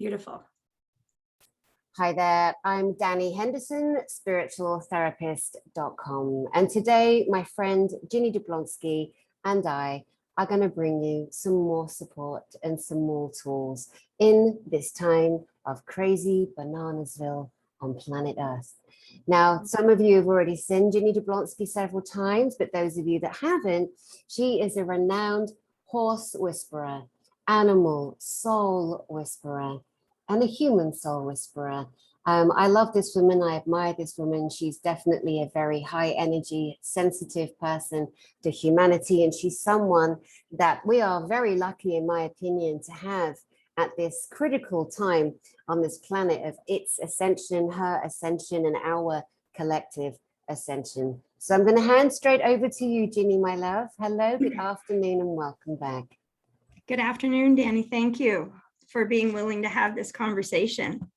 Beautiful. Hi there, I'm Dani Henderson, spiritualtherapist.com. And today my friend GINNY Jablonski and I are going to bring you some more support and some more tools in this time of crazy Bananasville on planet Earth. Now, some of you have already seen GINNY Jablonski several times, but those of you that haven't, she is a renowned horse whisperer, animal soul whisperer, and a human soul whisperer. I love this woman. I admire this woman. She's definitely a very high energy, sensitive person to humanity. And she's someone that we are very lucky, in my opinion, to have at this critical time on this planet of its ascension, her ascension, and our collective ascension. So I'm going to hand straight over to you, GINNY, my love. Hello, good afternoon, and welcome back. Good afternoon, Dani. Thank you for being willing to have this conversation.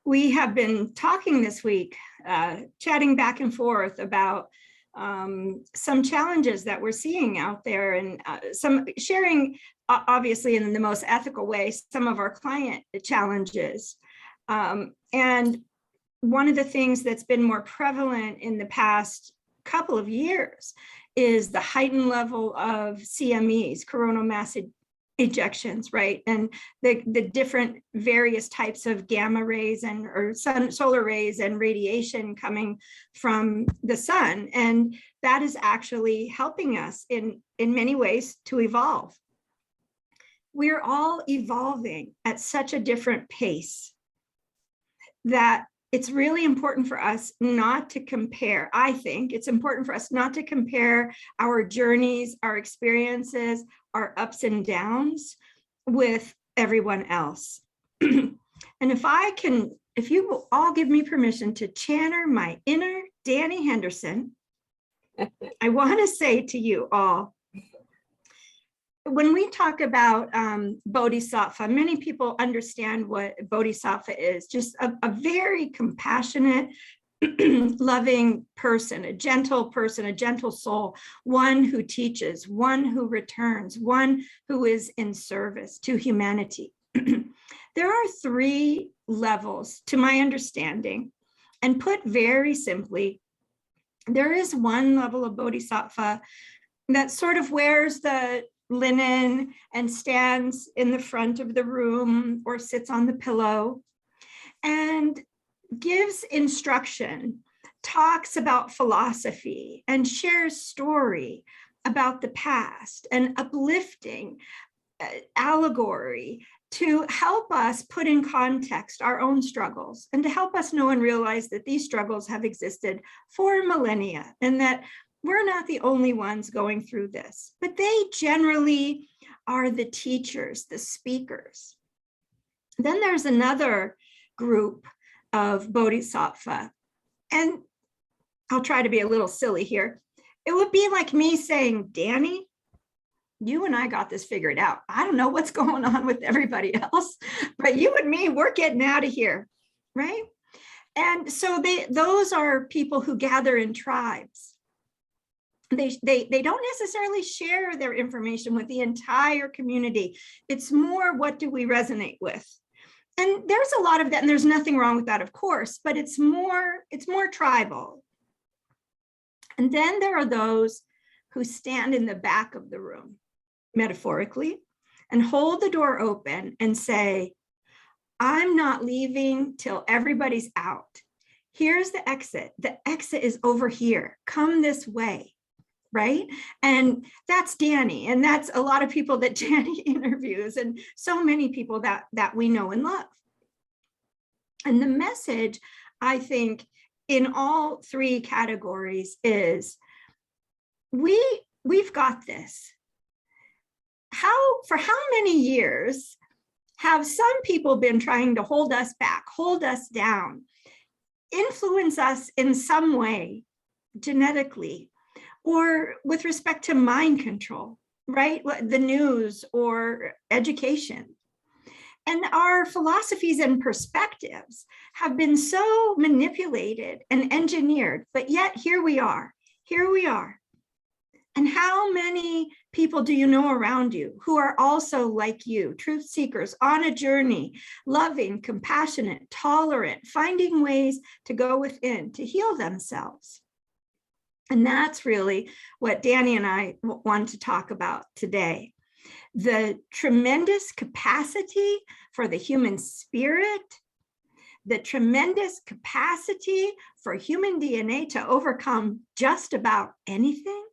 We have been talking this week, chatting back and forth about some challenges that we're seeing out there, and some sharing, obviously in the most ethical way, some of our client challenges. And one of the things that's been more prevalent in the past couple of years is the heightened level of CMEs, coronal mass ejections, right? And the different various types of gamma rays or solar rays and radiation coming from the sun. And that is actually helping us in many ways to evolve. We're all evolving at such a different pace that it's really important for us not to compare. I think it's important for us not to compare our journeys, our experiences, our ups and downs with everyone else. And if you will all give me permission to channel my inner Dani Henderson, I want to say to you all, when we talk about bodhisattva, many people understand what bodhisattva is, just a very compassionate, loving person, a gentle soul, one who teaches, one who returns, one who is in service to humanity. There are three levels to my understanding, and put very simply, there is one level of bodhisattva that sort of wears the linen and stands in the front of the room or sits on the pillow and gives instruction, talks about philosophy, and shares story about the past and uplifting allegory to help us put in context our own struggles and to help us know and realize that these struggles have existed for millennia and that we're not the only ones going through this, but they generally are the teachers, the speakers. Then there's another group of bodhisattva, and I'll try to be a little silly here. It would be like me saying, Dani, you and I got this figured out. I don't know what's going on with everybody else, but you and me, we're getting out of here, right? And so those are people who gather in tribes. They don't necessarily share their information with the entire community. It's more, what do we resonate with? And there's a lot of that, and there's nothing wrong with that, of course, but it's more tribal. And then there are those who stand in the back of the room, metaphorically, and hold the door open and say, I'm not leaving till everybody's out. Here's the exit. The exit is over here. Come this way. Right? And that's Dani. And that's a lot of people that Dani interviews, and so many people that we know and love. And the message, I think, in all three categories is we've got this. For how many years have some people been trying to hold us back, hold us down, influence us in some way, genetically, or with respect to mind control, right? The news or education. And our philosophies and perspectives have been so manipulated and engineered, but yet here we are. And how many people do you know around you who are also like you, truth seekers on a journey, loving, compassionate, tolerant, finding ways to go within, to heal themselves? And that's really what Dani and I want to talk about today. The tremendous capacity for the human spirit, the tremendous capacity for human DNA to overcome just about anything,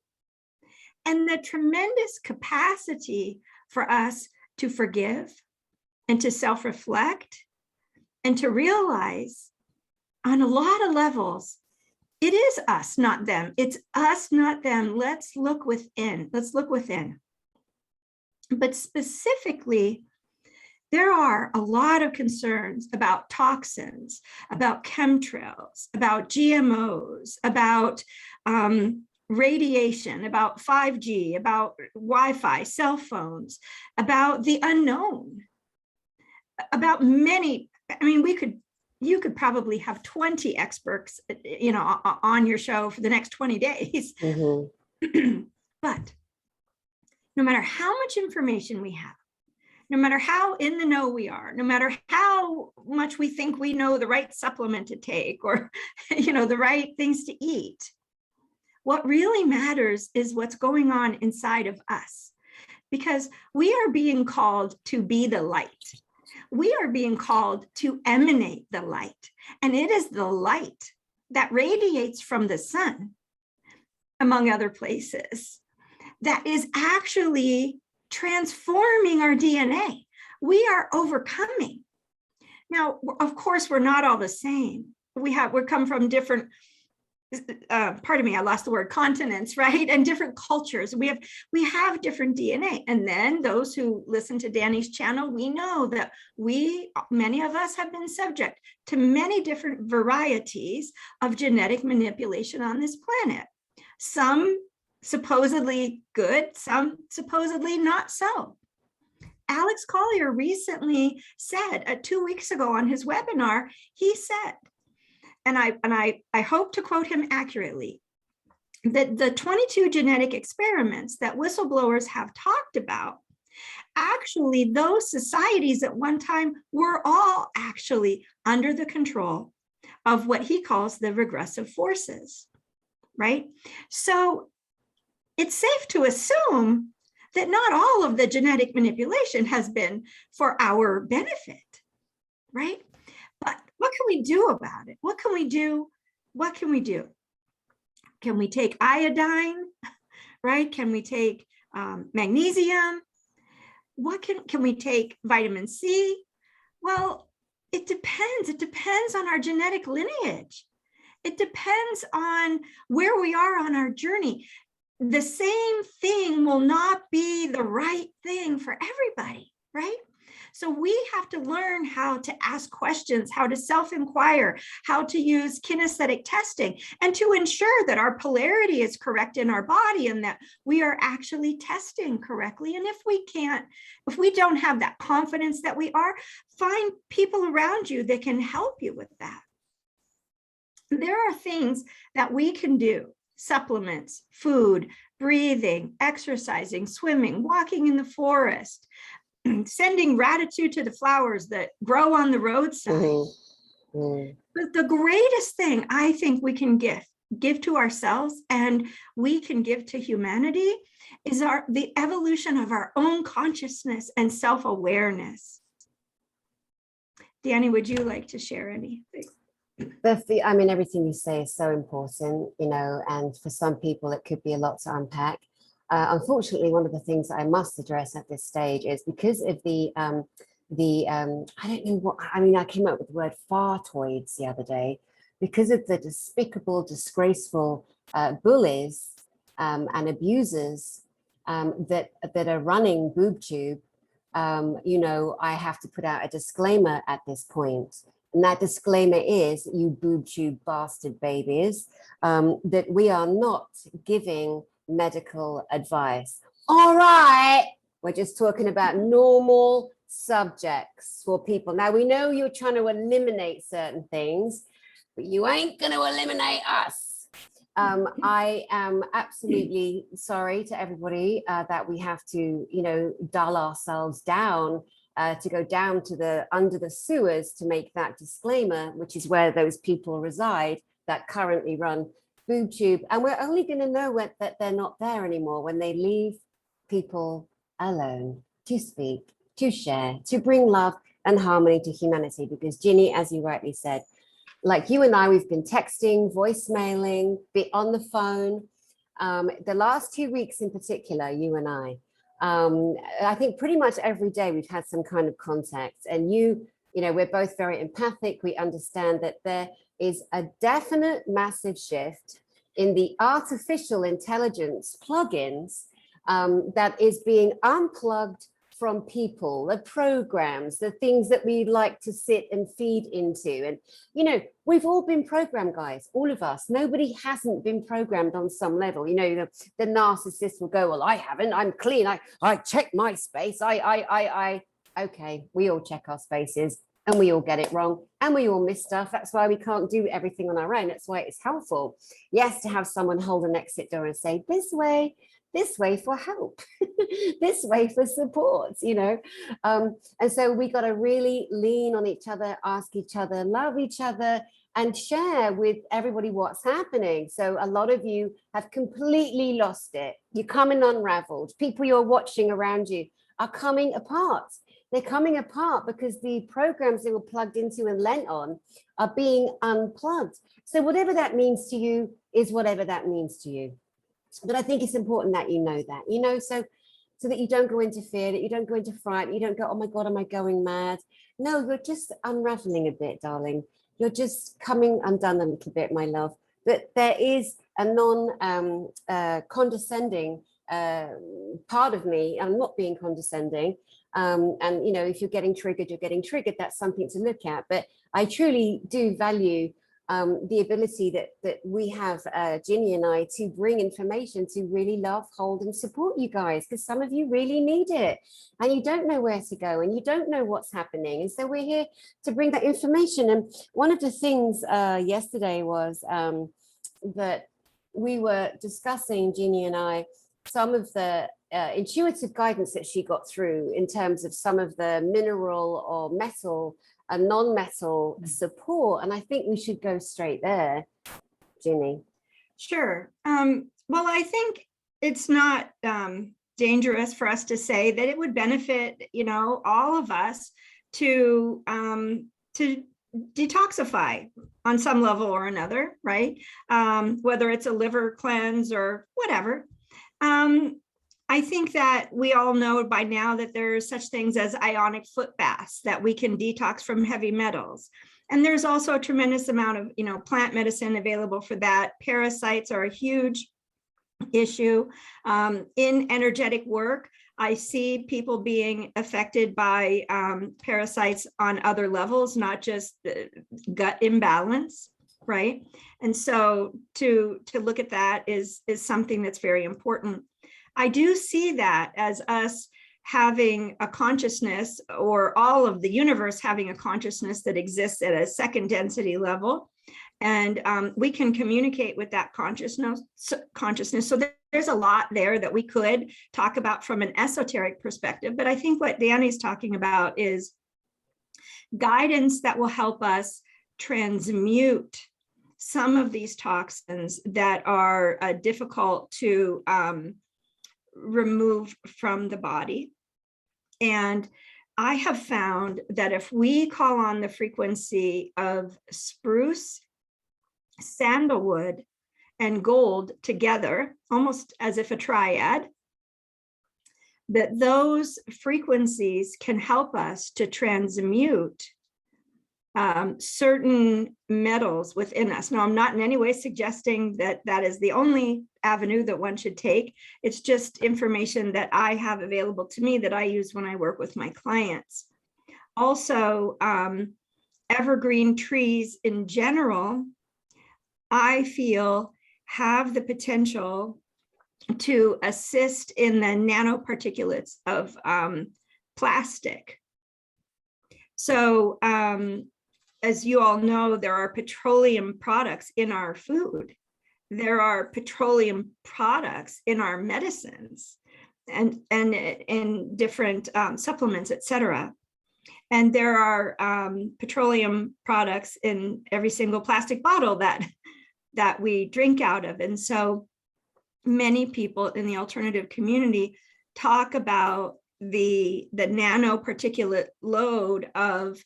and the tremendous capacity for us to forgive and to self-reflect and to realize on a lot of levels, it is us, not them. It's us, not them. Let's look within. Let's look within. But specifically, there are a lot of concerns about toxins, about chemtrails, about GMOs, about radiation, about 5G, about Wi-Fi, cell phones, about the unknown, about many. I mean, you could probably have 20 experts, on your show for the next 20 days. Mm-hmm. But no matter how much information we have, no matter how in the know we are, no matter how much we think we know the right supplement to take or, the right things to eat, what really matters is what's going on inside of us, because we are being called to be the light. We are being called to emanate the light, and it is the light that radiates from the sun, among other places, that is actually transforming our DNA. We are overcoming. Now, of course, we're not all the same. We come from different, pardon me, I lost the word, continents, right? And different cultures. We have different DNA. And then those who listen to Dani's channel, we know that many of us have been subject to many different varieties of genetic manipulation on this planet. Some supposedly good, some supposedly not so. Alex Collier recently said 2 weeks ago on his webinar, he said, and I hope to quote him accurately, that the 22 genetic experiments that whistleblowers have talked about, actually those societies at one time were all actually under the control of what he calls the regressive forces, right? So it's safe to assume that not all of the genetic manipulation has been for our benefit, right? But what can we do about it? What can we do? What can we do? Can we take iodine, right? Can we take magnesium? What can we take vitamin C? Well, it depends. It depends on our genetic lineage. It depends on where we are on our journey. The same thing will not be the right thing for everybody, right? So we have to learn how to ask questions, how to self-inquire, how to use kinesthetic testing, and to ensure that our polarity is correct in our body and that we are actually testing correctly. And if we don't have that confidence that we are, find people around you that can help you with that. There are things that we can do: supplements, food, breathing, exercising, swimming, walking in the forest, sending gratitude to the flowers that grow on the roadside. Mm-hmm. Mm-hmm. But the greatest thing I think we can give to ourselves and we can give to humanity is the evolution of our own consciousness and self-awareness. Dani, would you like to share anything? I mean, everything you say is so important, and for some people it could be a lot to unpack. Unfortunately, one of the things that I must address at this stage is because of I don't know what, I mean, I came up with the word fartoids the other day, because of the despicable, disgraceful bullies and abusers that are running BoobTube. I have to put out a disclaimer at this point. And that disclaimer is, you BoobTube bastard babies, that we are not giving medical advice. All right, we're just talking about normal subjects for people. Now, we know you're trying to eliminate certain things, but you ain't going to eliminate us. I am absolutely sorry to everybody that we have to, dull ourselves down to go down to the under the sewers to make that disclaimer, which is where those people reside that currently run BoobTube. And we're only going to know that they're not there anymore when they leave people alone to speak, to share, to bring love and harmony to humanity. Because Ginny, as you rightly said, like you and I, we've been texting, voicemailing, be on the phone. The last 2 weeks in particular, you and I think pretty much every day we've had some kind of contact. And we're both very empathic. We understand that there is a definite massive shift in the artificial intelligence plugins that is being unplugged from people, the programs, the things that we like to sit and feed into. And, we've all been programmed, guys, all of us. Nobody hasn't been programmed on some level. The narcissist will go, well, I haven't, I'm clean. I check my space. Okay, we all check our spaces and we all get it wrong and we all miss stuff. That's why we can't do everything on our own. That's why it's helpful, yes, to have someone hold an exit door and say, this way for help, this way for support, and so we got to really lean on each other, ask each other, love each other, and share with everybody what's happening. So a lot of you have completely lost it. You're coming unraveled. People you're watching around you are coming apart. They're coming apart because the programs they were plugged into and lent on are being unplugged. So whatever that means to you is whatever that means to you. But I think it's important that you know that, so that you don't go into fear, that you don't go into fright, you don't go, oh my God, am I going mad? No, you're just unraveling a bit, darling. You're just coming undone a little bit, my love. That there is a non-condescending part of me. I'm not being condescending. And, if you're getting triggered, you're getting triggered. That's something to look at. But I truly do value the ability that we have, Ginny and I, to bring information to really love, hold and support you guys, because some of you really need it and you don't know where to go and you don't know what's happening. And so we're here to bring that information. And one of the things yesterday was that we were discussing, Ginny and I, some of the intuitive guidance that she got through in terms of some of the mineral or metal a non-metal support. And I think we should go straight there, Ginny. Sure. Well, I think it's not dangerous for us to say that it would benefit, all of us to detoxify on some level or another, right? Whether it's a liver cleanse or whatever. I think that we all know by now that there are such things as ionic foot baths that we can detox from heavy metals. And there's also a tremendous amount of, plant medicine available for that. Parasites are a huge issue. In energetic work, I see people being affected by parasites on other levels, not just gut imbalance, right? And so to look at that is something that's very important. I do see that as us having a consciousness, or all of the universe having a consciousness that exists at a second density level. And we can communicate with that consciousness. So there's a lot there that we could talk about from an esoteric perspective. But I think what Dani's talking about is guidance that will help us transmute some of these toxins that are difficult to remove from the body. And I have found that if we call on the frequency of spruce, sandalwood, and gold together, almost as if a triad, that those frequencies can help us to transmute certain metals within us. Now, I'm not in any way suggesting that that is the only avenue that one should take. It's just information that I have available to me that I use when I work with my clients. Also, evergreen trees in general, I feel, have the potential to assist in the nanoparticulates of plastic. So, as you all know, there are petroleum products in our food there are petroleum products in our medicines and in different supplements, etc. And there are petroleum products in every single plastic bottle that we drink out of. And so many people in the alternative community talk about the nanoparticulate load of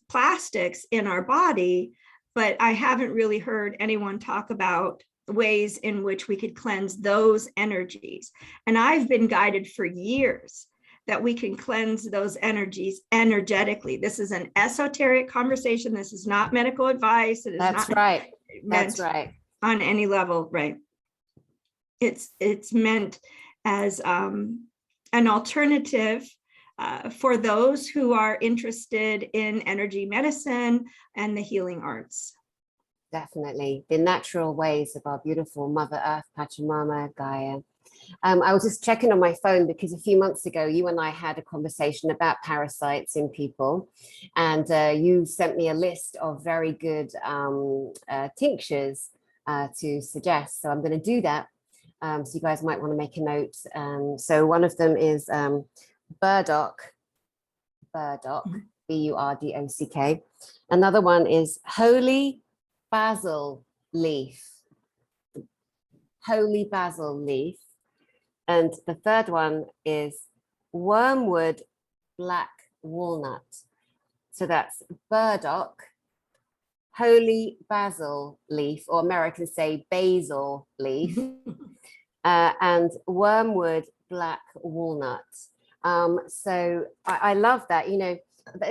plastics in our body, but I haven't really heard anyone talk about ways in which we could cleanse those energies. And I've been guided for years that we can cleanse those energies energetically. This is an esoteric conversation. This is not medical advice. It is That's not right. meant That's right. on any level, right? It's meant as an alternative for those who are interested in energy medicine and the healing arts. Definitely. The natural ways of our beautiful Mother Earth, Pachamama, Gaia. I was just checking on my phone because a few months ago, you and I had a conversation about parasites in people. And you sent me a list of very good tinctures to suggest. So I'm going to do that. So you guys might want to make a note. So one of them is burdock, B-U-R-D-O-C-K. Another one is holy basil leaf, holy basil leaf. And the third one is wormwood black walnut. So that's burdock, holy basil leaf, or Americans say basil leaf, and wormwood black walnut. So I love that. You know,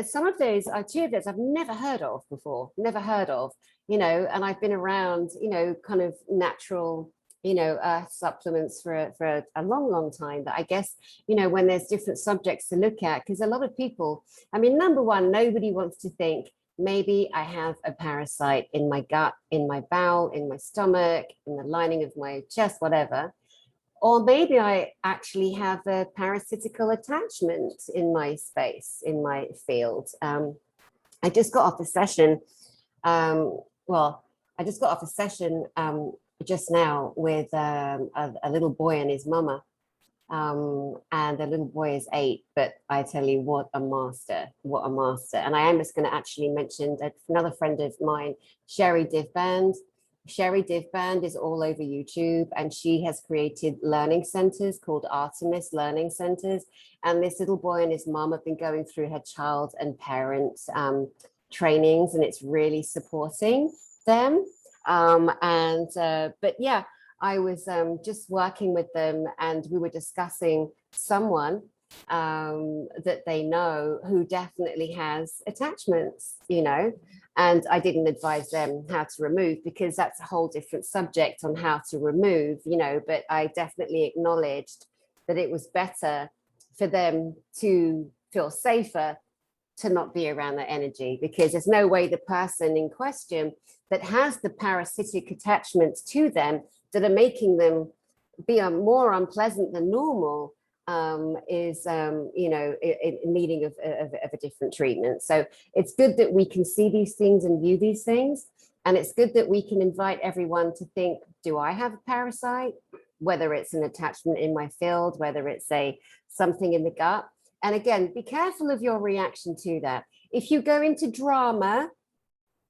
some of those are two of those I've never heard of before, you know, and I've been around, you know, kind of natural, you know, earth supplements for a long time. But I guess, you know, when there's different subjects to look at, because a lot of people, I mean, number one, nobody wants to think, maybe I have a parasite in my gut, in my bowel, in my stomach, in the lining of my chest, whatever. Or maybe I actually have a parasitical attachment in my space, in my field. I just got off a session. Just now with a little boy and his mama. And the little boy is 8, but I tell you, what a master. And I am just going to actually mention another friend of mine, Sherry Divband. Sherry Divband is all over YouTube, and she has created learning centers called Artemis Learning Centers. And this little boy and his mom have been going through her child and parent trainings, and it's really supporting them. But yeah, I was just working with them, and we were discussing someone that they know who definitely has attachments, you know, and I didn't advise them how to remove, because that's a whole different subject on how to remove, you know, but I definitely acknowledged that it was better for them to feel safer to not be around that energy, because there's no way the person in question that has the parasitic attachments to them that are making them be more unpleasant than normal is, you know, in needing of a different treatment. So it's good that we can see these things and view these things. And it's good that we can invite everyone to think, do I have a parasite? Whether it's an attachment in my field, whether it's something in the gut. And again, be careful of your reaction to that. If you go into drama,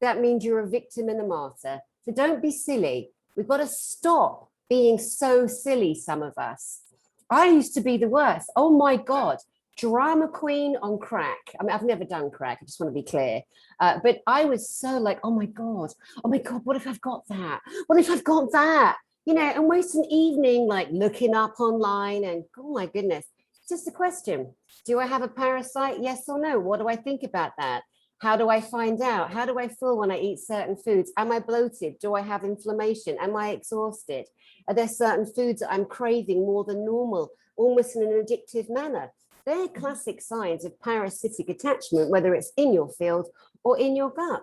that means you're a victim and a martyr. So don't be silly. We've got to stop being so silly, some of us. I used to be the worst. Oh my God, drama queen on crack. I mean, I've never done crack, I just want to be clear. But I was so like, oh my God, what if I've got that? What if I've got that? You know, and waste an evening like looking up online and, oh my goodness, it's just a question. Do I have a parasite? Yes or no? What do I think about that? How do I find out? How do I feel when I eat certain foods? Am I bloated? Do I have inflammation? Am I exhausted? Are there certain foods that I'm craving more than normal, almost in an addictive manner? They're classic signs of parasitic attachment, whether it's in your field or in your gut.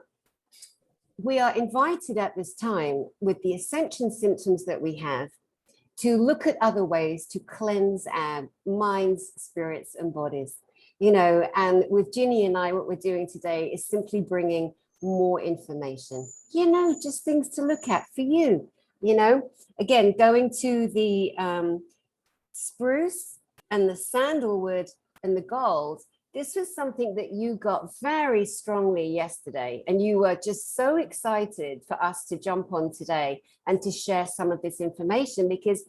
We are invited at this time, with the ascension symptoms that we have, to look at other ways to cleanse our minds, spirits, and bodies. You know, and with Ginny and I, what we're doing today is simply bringing more information, you know, just things to look at for you. you know, again, going to the spruce and the sandalwood and the gold. This was something that you got very strongly yesterday, and you were just so excited for us to jump on today and to share some of this information because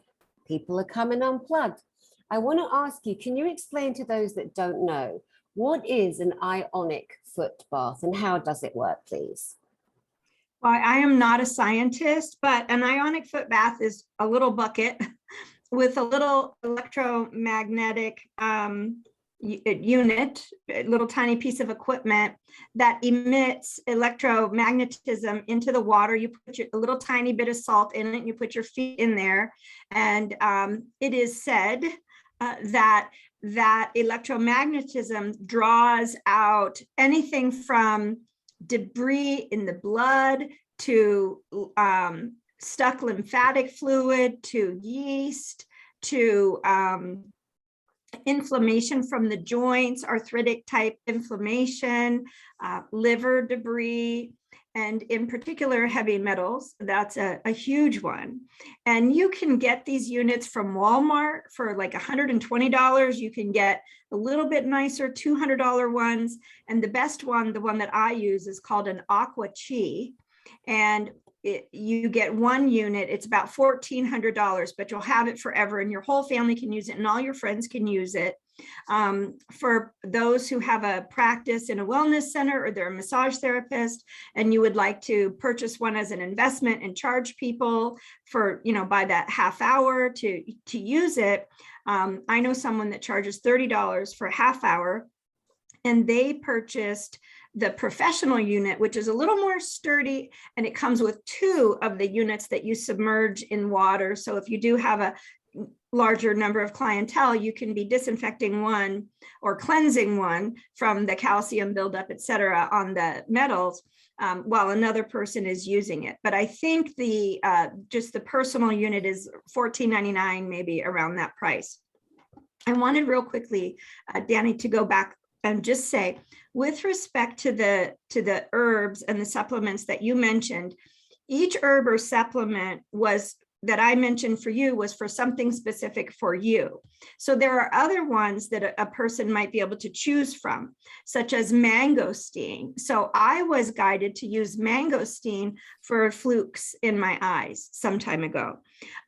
people are coming unplugged. I want to ask you, can you explain to those that don't know, what is an ionic foot bath and how does it work, please? Well, I am not a scientist, but an ionic foot bath is a little bucket with a little electromagnetic unit, a little tiny piece of equipment that emits electromagnetism into the water. You put a little tiny bit of salt in it, and you put your feet in there. And it is said that electromagnetism draws out anything from debris in the blood to stuck lymphatic fluid to yeast to inflammation from the joints, arthritic type inflammation, liver debris, and in particular heavy metals. That's a huge one. And you can get these units from Walmart for like $120. You can get a little bit nicer $200 ones. And the best one, the one that I use, is called an Aqua Chi. And you get one unit, it's about $1,400, but you'll have it forever and your whole family can use it and all your friends can use it. For those who have a practice in a wellness center or they're a massage therapist and you would like to purchase one as an investment and charge people for, by that half hour to use it. I know someone that charges $30 for a half hour, and they purchased the professional unit, which is a little more sturdy, and it comes with 2 of the units that you submerge in water. So if you do have a larger number of clientele, you can be disinfecting one or cleansing one from the calcium buildup, et cetera, on the metals, while another person is using it. But I think the just the personal unit is $14.99, maybe around that price. I wanted real quickly, Dani, to go back and just say, with respect to the herbs and the supplements that you mentioned, each herb or supplement that I mentioned for you was for something specific for you. So there are other ones that a person might be able to choose from, such as mangosteen. So I was guided to use mangosteen for flukes in my eyes some time ago.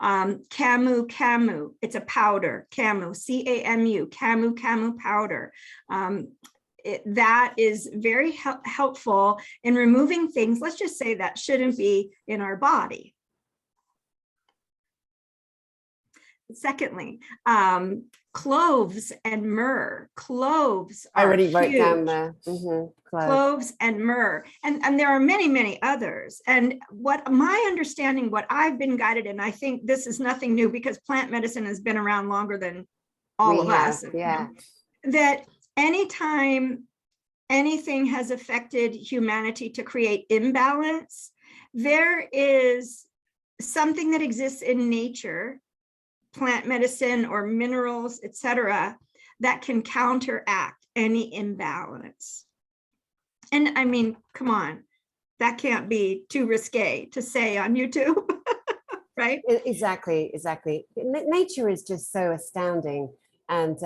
Camu, it's a powder, Camu, C-A-M-U, Camu powder. That is very helpful in removing things, let's just say, that shouldn't be in our body. Secondly, cloves and myrrh. Cloves are I already wrote huge. down there. Cloves and myrrh. And there are many, many others. And what my understanding, what I've been guided, and I think this is nothing new because plant medicine has been around longer than all of us. Yeah. That anytime anything has affected humanity to create imbalance, there is something that exists in nature, plant medicine or minerals, et cetera, that can counteract any imbalance. And I mean, come on, that can't be too risque to say on YouTube, right? Exactly. Nature is just so astounding. And,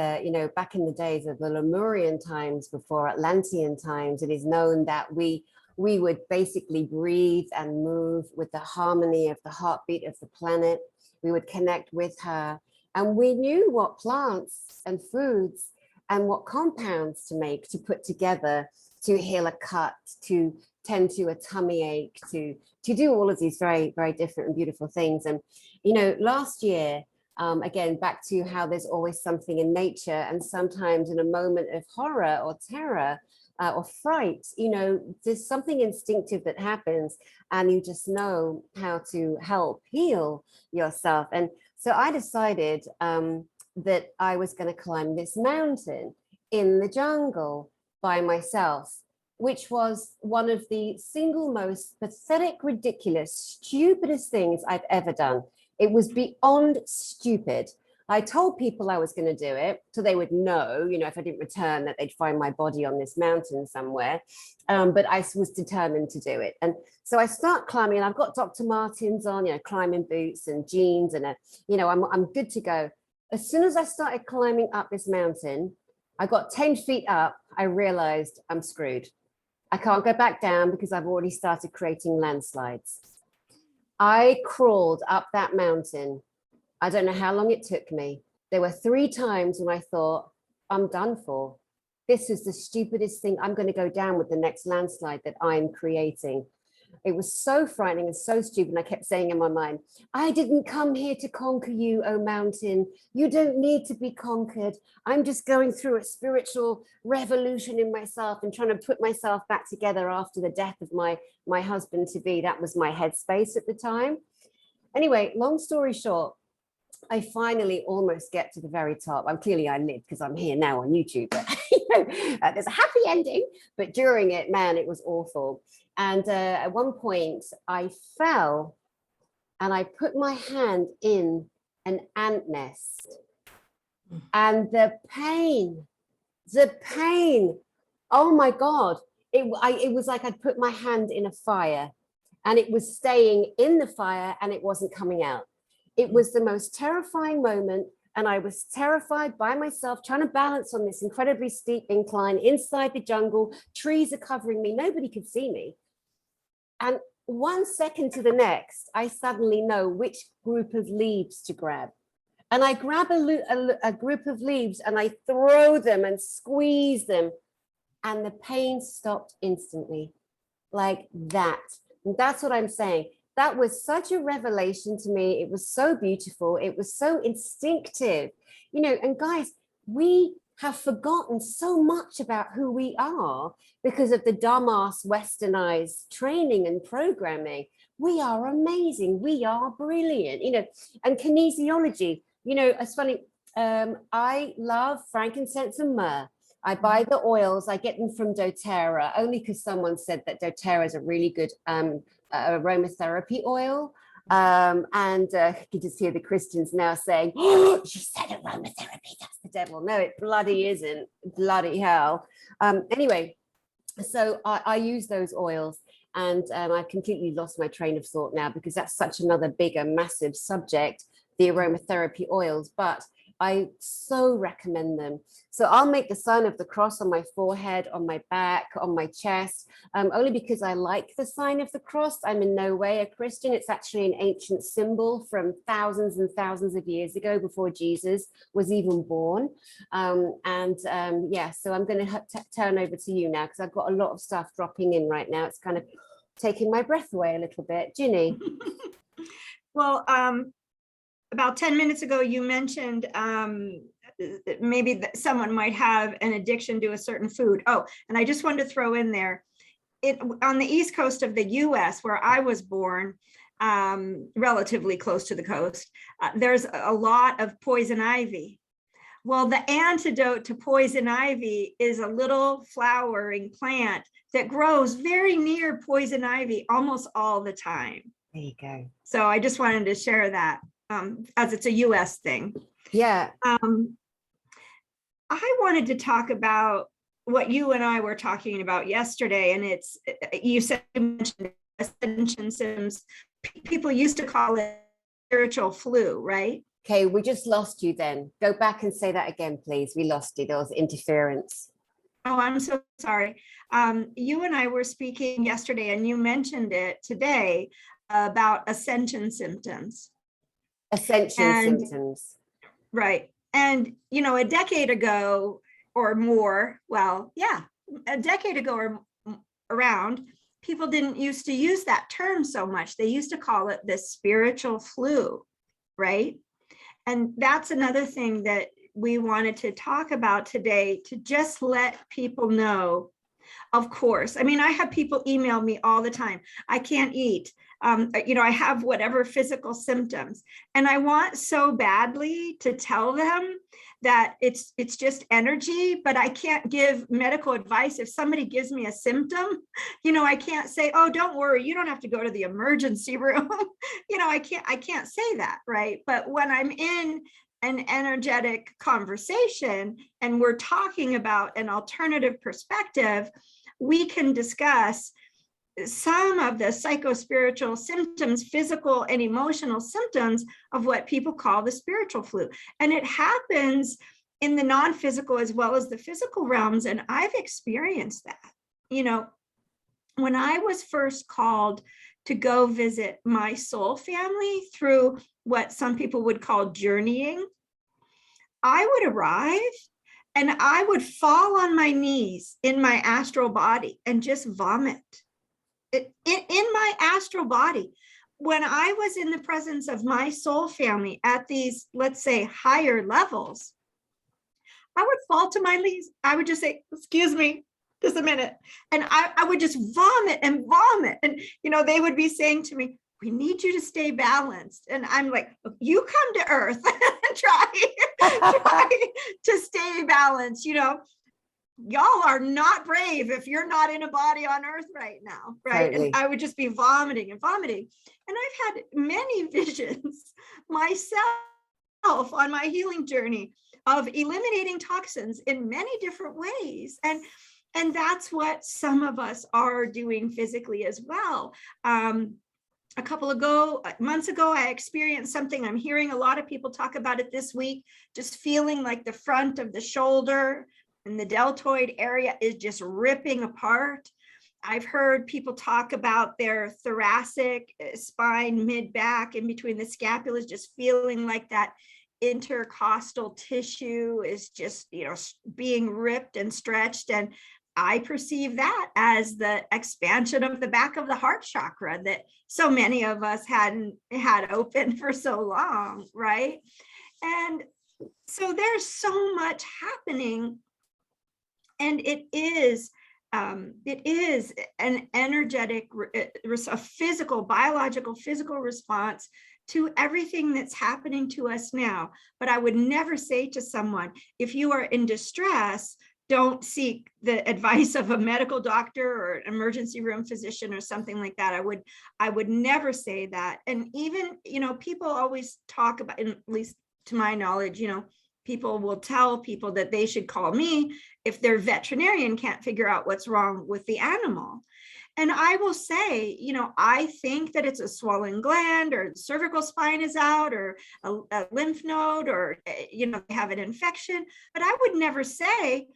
back in the days of the Lemurian times, before Atlantean times, it is known that we would basically breathe and move with the harmony of the heartbeat of the planet. We would connect with her, and we knew what plants and foods and what compounds to make, to put together to heal a cut, to tend to a tummy ache, to do all of these very, very different and beautiful things. And, last year, again, back to how there's always something in nature, and sometimes in a moment of horror or terror or fright, there's something instinctive that happens, and you just know how to help heal yourself. And so I decided that I was going to climb this mountain in the jungle by myself, which was one of the single most pathetic, ridiculous, stupidest things I've ever done. It was beyond stupid. I told people I was going to do it so they would know, you know, if I didn't return, that they'd find my body on this mountain somewhere. But I was determined to do it. And so I start climbing, and I've got Dr. Martens on, you know, climbing boots and jeans, and you know, I'm good to go. As soon as I started climbing up this mountain, I got 10 feet up, I realized I'm screwed. I can't go back down because I've already started creating landslides. I crawled up that mountain. I don't know how long it took me. There were 3 times when I thought, I'm done for. This is the stupidest thing. I'm going to go down with the next landslide that I'm creating. It was so frightening and so stupid. And I kept saying in my mind, I didn't come here to conquer you, oh mountain. You don't need to be conquered. I'm just going through a spiritual revolution in myself and trying to put myself back together after the death of my husband to be. That was my headspace at the time. Anyway, long story short, I finally almost get to the very top. Clearly I lived because I'm here now on YouTube. But, you know, there's a happy ending, but during it, man, it was awful. And at one point I fell and I put my hand in an ant nest, and the pain, oh my God, it was like I'd put my hand in a fire, and it was staying in the fire and it wasn't coming out. It was the most terrifying moment. And I was terrified by myself, trying to balance on this incredibly steep incline inside the jungle. Trees are covering me. Nobody could see me. And 1 second to the next, I suddenly know which group of leaves to grab. And I grab a group of leaves and I throw them and squeeze them. And the pain stopped instantly, like that. And that's what I'm saying. That was such a revelation to me. It was so beautiful. It was so instinctive, you know, and guys, we have forgotten so much about who we are because of the dumbass westernized training and programming. We are amazing. We are brilliant, you know, and kinesiology, you know, it's funny. I love frankincense and myrrh. I buy the oils. I get them from doTERRA only because someone said that doTERRA is a really good aromatherapy oil. And you can just hear the Christians now saying, oh, she said aromatherapy, that's the devil. No, it bloody isn't. Bloody hell. Anyway, so I use those oils, and I completely lost my train of thought now because that's such another bigger, massive subject, the aromatherapy oils. But I so recommend them. So I'll make the sign of the cross on my forehead, on my back, on my chest, only because I like the sign of the cross. I'm in no way a Christian. It's actually an ancient symbol from thousands and thousands of years ago, before Jesus was even born. Yeah, so I'm going to turn over to you now because I've got a lot of stuff dropping in right now. It's kind of taking my breath away a little bit. Ginny. Well, about 10 minutes ago, you mentioned maybe that someone might have an addiction to a certain food. Oh, and I just wanted to throw in there, on the East Coast of the US, where I was born, relatively close to the coast, there's a lot of poison ivy. Well, the antidote to poison ivy is a little flowering plant that grows very near poison ivy almost all the time. There you go. So I just wanted to share that. As it's a US thing. Yeah. I wanted to talk about what you and I were talking about yesterday, and it's, you mentioned ascension symptoms. People used to call it spiritual flu, right? Okay, we just lost you then. Go back and say that again, please. We lost you. There was interference. Oh, I'm so sorry. You and I were speaking yesterday, and you mentioned it today about ascension symptoms. Ascension symptoms. Right. And, you know, a decade ago or more, well, yeah, a decade ago or around, people didn't used to use that term so much. They used to call it the spiritual flu, right? And that's another thing that we wanted to talk about today, to just let people know. Of course. I mean, I have people email me all the time. I can't eat. You know, I have whatever physical symptoms, and I want so badly to tell them that it's just energy, but I can't give medical advice. If somebody gives me a symptom, you know, I can't say, oh, don't worry, you don't have to go to the emergency room. You know, I can't say that, right? But when I'm in an energetic conversation and we're talking about an alternative perspective, we can discuss some of the psychospiritual symptoms, physical and emotional symptoms of what people call the spiritual flu. And it happens in the non-physical as well as the physical realms. And I've experienced that. You know, when I was first called to go visit my soul family through what some people would call journeying, I would arrive and I would fall on my knees in my astral body and just vomit in my astral body. When I was in the presence of my soul family at these, let's say, higher levels, I would fall to my knees. I would just say, excuse me, just a minute. And I would just vomit and vomit. And, you know, they would be saying to me, we need you to stay balanced. And I'm like, you come to earth and try to stay balanced. You know, y'all are not brave if you're not in a body on earth right now. Right. Totally. And I would just be vomiting and vomiting. And I've had many visions myself on my healing journey of eliminating toxins in many different ways. And that's what some of us are doing physically as well. A couple of months ago, I experienced something. I'm hearing a lot of people talk about it this week, just feeling like the front of the shoulder and the deltoid area is just ripping apart. I've heard people talk about their thoracic spine, mid-back, in between the scapulas, just feeling like that intercostal tissue is just, you know, being ripped and stretched. And I perceive that as the expansion of the back of the heart chakra that so many of us hadn't had open for so long, right? And so there's so much happening, and it is an energetic, a physical, biological, physical response to everything that's happening to us now. But I would never say to someone, if you are in distress, don't seek the advice of a medical doctor or an emergency room physician or something like that. I would never say that. And even, you know, people always talk about, at least to my knowledge, you know, people will tell people that they should call me if their veterinarian can't figure out what's wrong with the animal. And I will say, you know, I think that it's a swollen gland, or the cervical spine is out, or a lymph node, or, you know, they have an infection. But I would never say,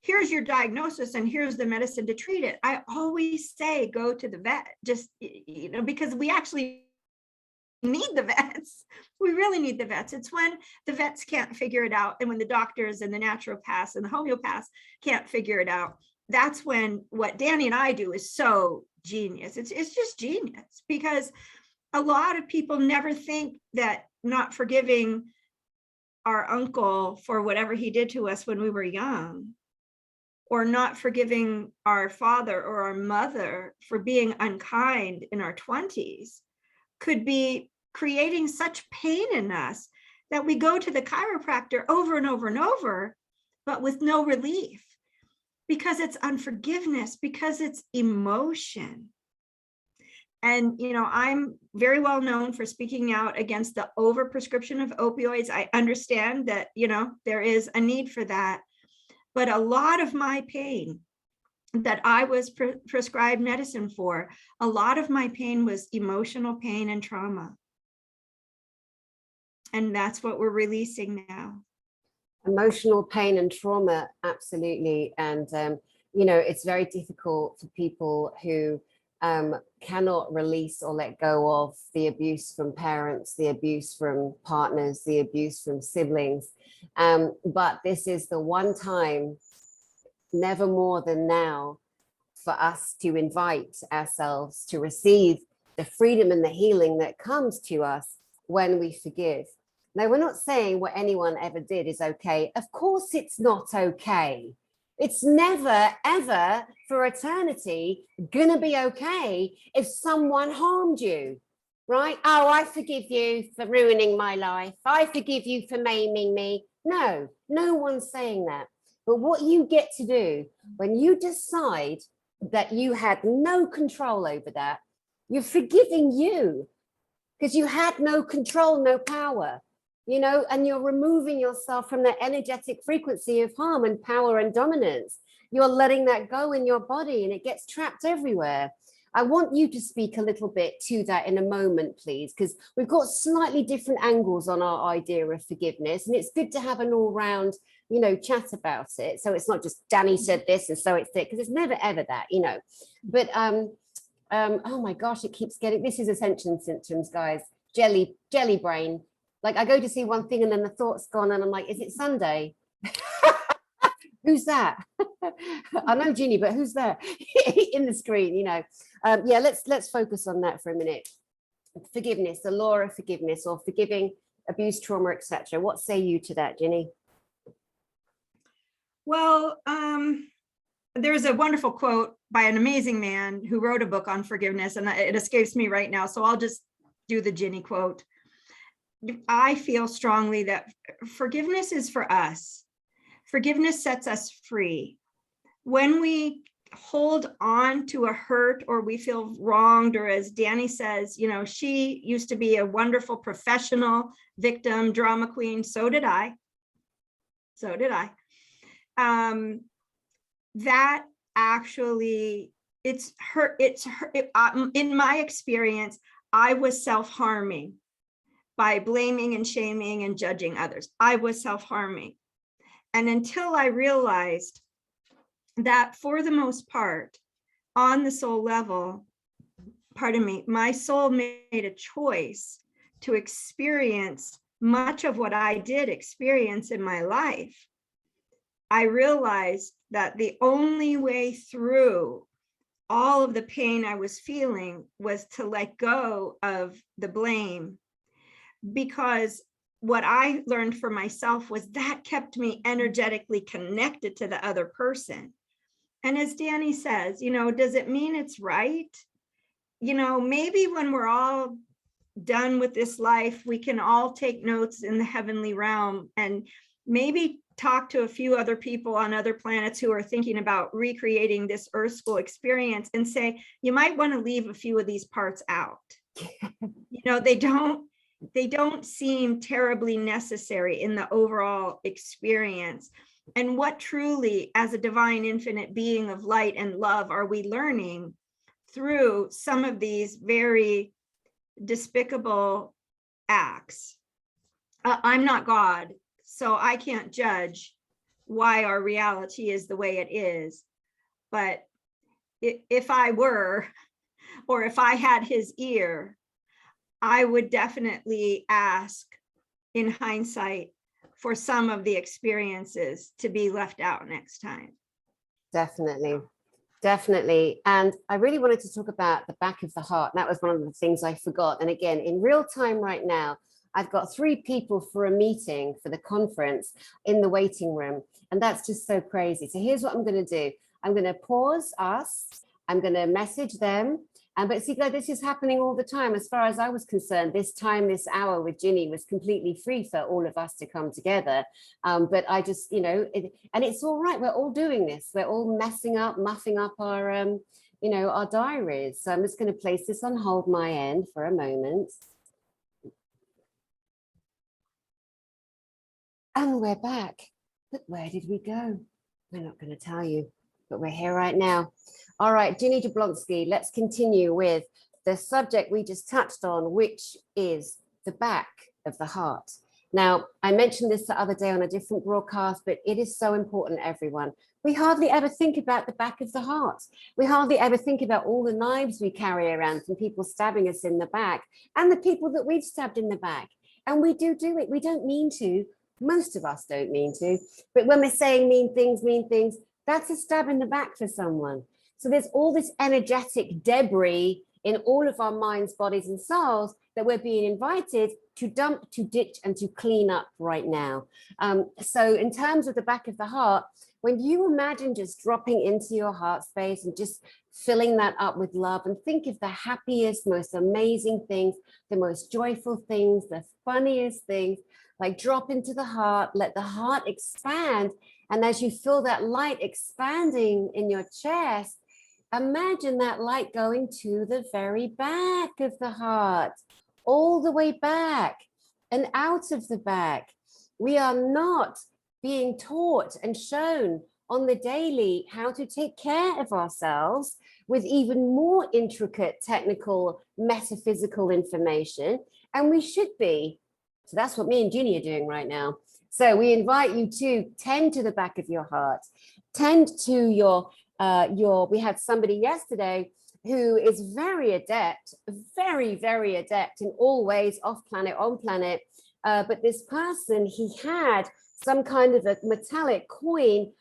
here's your diagnosis and here's the medicine to treat it. I always say, go to the vet, just, you know, because we actually need the vets. We really need the vets. It's when the vets can't figure it out, and when the doctors and the naturopaths and the homeopaths can't figure it out, that's when what Dani and I do is so genius. It's just genius, because a lot of people never think that not forgiving our uncle for whatever he did to us when we were young, or not forgiving our father or our mother for being unkind in our 20s, could be creating such pain in us that we go to the chiropractor over and over and over, but with no relief, because it's unforgiveness, because it's emotion. And, you know, I'm very well known for speaking out against the overprescription of opioids. I understand that, you know, there is a need for that. But a lot of my pain that I was prescribed medicine for, a lot of my pain was emotional pain and trauma. And that's what we're releasing now. Emotional pain and trauma, absolutely. And, you know, it's very difficult for people who cannot release or let go of the abuse from parents, the abuse from partners, the abuse from siblings. But this is the one time, never more than now, for us to invite ourselves to receive the freedom and the healing that comes to us when we forgive. Now, we're not saying what anyone ever did is okay. Of course, it's not okay. It's never, ever, for eternity, gonna be okay if someone harmed you, right? Oh, I forgive you for ruining my life. I forgive you for maiming me. No, no one's saying that. But what you get to do when you decide that you had no control over that, you're forgiving you, because you had no control, no power. you know, and you're removing yourself from that energetic frequency of harm and power and dominance. You're letting that go in your body and it gets trapped everywhere. I want you to speak a little bit to that in a moment, please, because we've got slightly different angles on our idea of forgiveness, and it's good to have an all-round, you know, chat about it. So it's not just Dani said this and so it's it, because it's never ever that, you know. But oh my gosh, it keeps getting, this is ascension symptoms, guys. Jelly brain. Like I go to see one thing and then the thought's gone and I'm like, is it Sunday? Who's that? I know Ginny, but who's there in the screen, you know? Yeah, let's focus on that for a minute. Forgiveness, the law of forgiveness, or forgiving abuse, trauma, etc. What say you to that, Ginny? Well, there's a wonderful quote by an amazing man who wrote a book on forgiveness, and it escapes me right now, so I'll just do the Ginny quote. I feel strongly that forgiveness is for us. Forgiveness sets us free. When we hold on to a hurt or we feel wronged, or as Dani says, you know, she used to be a wonderful professional victim, drama queen. So did I. That actually, it's her, in my experience, I was self-harming by blaming and shaming and judging others. I was self-harming. And until I realized that for the most part, on the soul level, pardon me, my soul made a choice to experience much of what I did experience in my life. I realized that the only way through all of the pain I was feeling was to let go of the blame, because what I learned for myself was that kept me energetically connected to the other person. And as Dani says, you know, does it mean it's right? You know, maybe when we're all done with this life, we can all take notes in the heavenly realm and maybe talk to a few other people on other planets who are thinking about recreating this Earth School experience and say, you might want to leave a few of these parts out. You know, they don't seem terribly necessary in the overall experience. And what truly, as a divine infinite being of light and love, are we learning through some of these very despicable acts? I'm not God, so I can't judge why our reality is the way it is. But if I were, or if I had his ear, I would definitely ask, in hindsight, for some of the experiences to be left out next time. Definitely. Definitely. And I really wanted to talk about the back of the heart. That was one of the things I forgot. And again, in real time right now, I've got 3 people for a meeting for the conference in the waiting room. And that's just so crazy. So here's what I'm going to do. I'm going to pause us. I'm going to message them. But see, this is happening all the time. As far as I was concerned, this time, this hour with Ginny was completely free for all of us to come together. But I just, you know, and it's all right. We're all doing this. We're all muffing up our, you know, our diaries. So I'm just going to place this on hold my end for a moment. And we're back. But where did we go? We're not going to tell you, but we're here right now. All right, Ginny Jablonski, let's continue with the subject we just touched on, which is the back of the heart. Now, I mentioned this the other day on a different broadcast, but it is so important, everyone. We hardly ever think about the back of the heart. We hardly ever think about all the knives we carry around from people stabbing us in the back and the people that we've stabbed in the back. And we do it. We don't mean to. Most of us don't mean to. But when we're saying mean things, that's a stab in the back for someone. So there's all this energetic debris in all of our minds, bodies, and souls that we're being invited to dump, to ditch, and to clean up right now. So in terms of the back of the heart, when you imagine just dropping into your heart space and just filling that up with love, and think of the happiest, most amazing things, the most joyful things, the funniest things, like drop into the heart, let the heart expand. And as you feel that light expanding in your chest, imagine that light going to the very back of the heart, all the way back. and out of the back. We are not being taught and shown on the daily how to take care of ourselves with even more intricate technical metaphysical information, and we should be. So that's what me and Ginny are doing right now. So we invite you to tend to the back of your heart, tend to your we had somebody yesterday who is very adept, very, very adept in all ways, off planet, on planet. But this person, he had some kind of a metallic coin